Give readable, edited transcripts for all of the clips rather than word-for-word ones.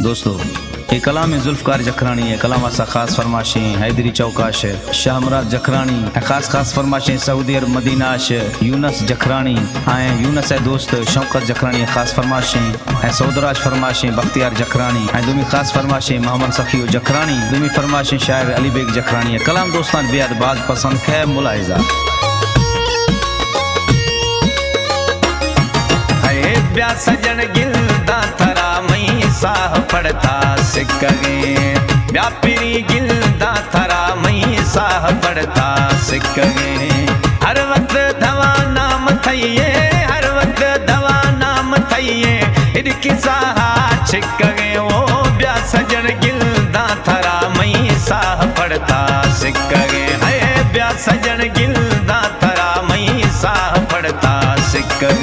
दोस्तों ये कलाम जुल्फकार जखरानी है। कलाम असा खास फरमाशें हैदरी चौकाश शाह मुराद जखरानी खास फरमाशें सऊदी अरब मदीना यूनस जखरानी यूनस है दोस्त शौकत जखरानी खास फरमाशें सौदराज फरमाशें बख्तियार जखरानी दुमी खास फरमाशें मोहम्मद सखी जखरानी दुमी फरमाशें शायर अली बेग जखरानी कलाम दोस्तान बेहद बाज पसंद खे मुलाहिजा ब्या सजन गिलदा थरा मई साह पड़ता सिक्के ब्या पिरी गिलदा थरा मई साह पड़ता सिक्के हर वक्त दवा नाम थइए हर वक्त दवा नाम थइए इनकी साहा छिक्के ओ ब्या सजन गिलदा थरा मई साह पड़ता सिक्के है ब्या सजन गिलदा थरा मई साह पड़ता सिक्के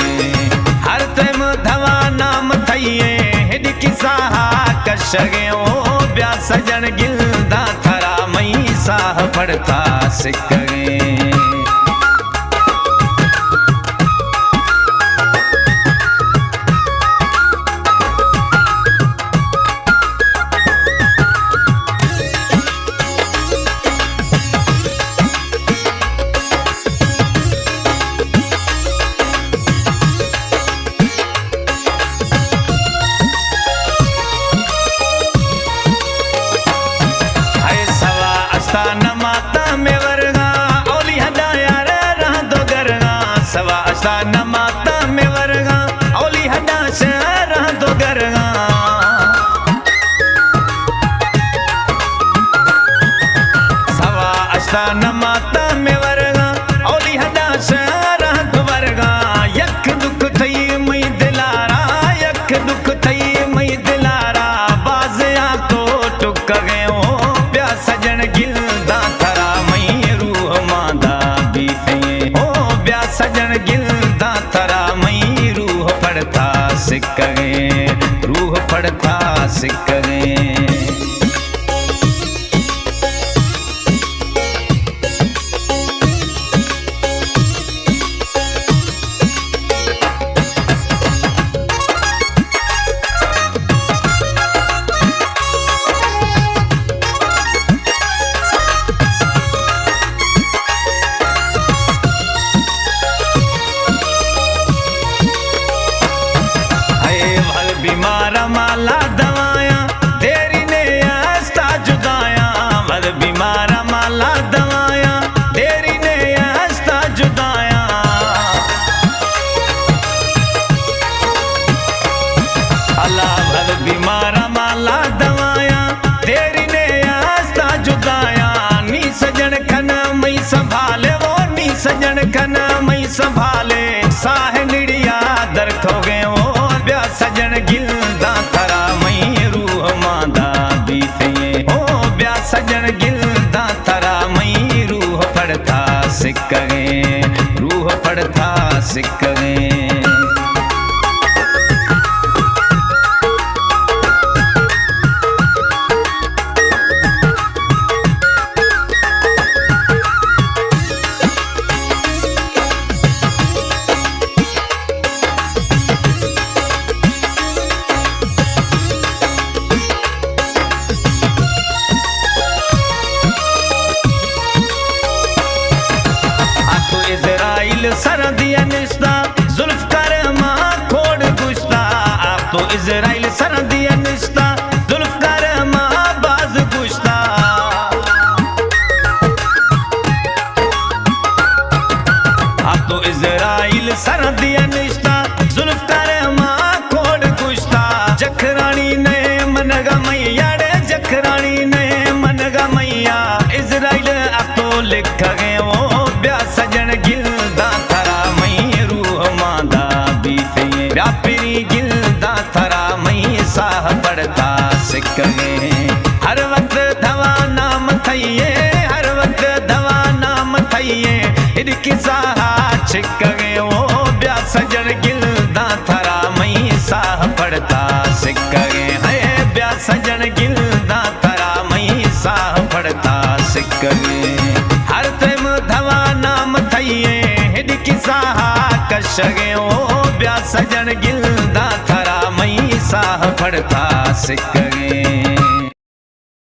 हर तम धवा नाम थइए हिडकी साहा कशगे ओ ब्या सजन गिलदा थरा मई साह पड़ता सिक्के नमाता में वरगा ओली हदाया रे रह दो गरगा सवा असा नमाता में वरगा ओली हदा से रह दो गरगा सवा असा नमाता में वरगा ओली हदा से रह दो वरगा यक दुख थई मई दिलारा यक दुख थई मई दिलारा बाज़िया तो टुक गए ओ प्या सजन गिलदा थरा मई रूह मांदा बीते ओ ब्या सजन गिलदा थरा मई रूह पड़ता सिक्के रूह पड़ता सिक्के बीमार माला दवाया तेरी ने आस्था जुदाया मर बीमार माला दवाया तेरी ने आस्था जुदाया अल्लाह भर बीमार माला दवाया तेरी ने आस्था जुदाया नी सजन खन मई संभाले वो नी सजन खन मई संभाले साह निड़िया दर्द हो गए वो ब्या सजन गिलदा थरा मई रूह मांदा बीते ओ ब्या सजन गिलदा थरा मई रूह पड़ता सिक्के रूह पड़ता सिक्के इज़राइल सरदिया निस्ता जुल्फकार मां खोड़ गुश्ता आप तो इज़राइल सरदिया निस्ता जुल्फकार मां बाज गुश्ता आप तो इज़राइल सरदिया निस्ता जुल्फकार मां खोड़ गुश्ता जखरानी ने मनगा मैया रे जखरानी ने मनगा मैया इज़राइल आप तो लिख गए वो ब्या सजन गिलदा थरा मई रूह मांदा बीते ब्या पिरी गिलदा थरा मई साह पड़ता सिक्के हर वक्त दवा नाम थइए हर वक्त दवा नाम थइए इनकी साहा छिक्के ओ ब्या सजन गिलदा थरा मई साह पड़ता सिक्के है ब्या सजन गिलदा थरा मई साह पड़ता सिक्के हर तम धवा नाम थइए हिडकी साहा कशगे ओ ब्या सजन गिलदा थरा मई साह पढ़ता सिक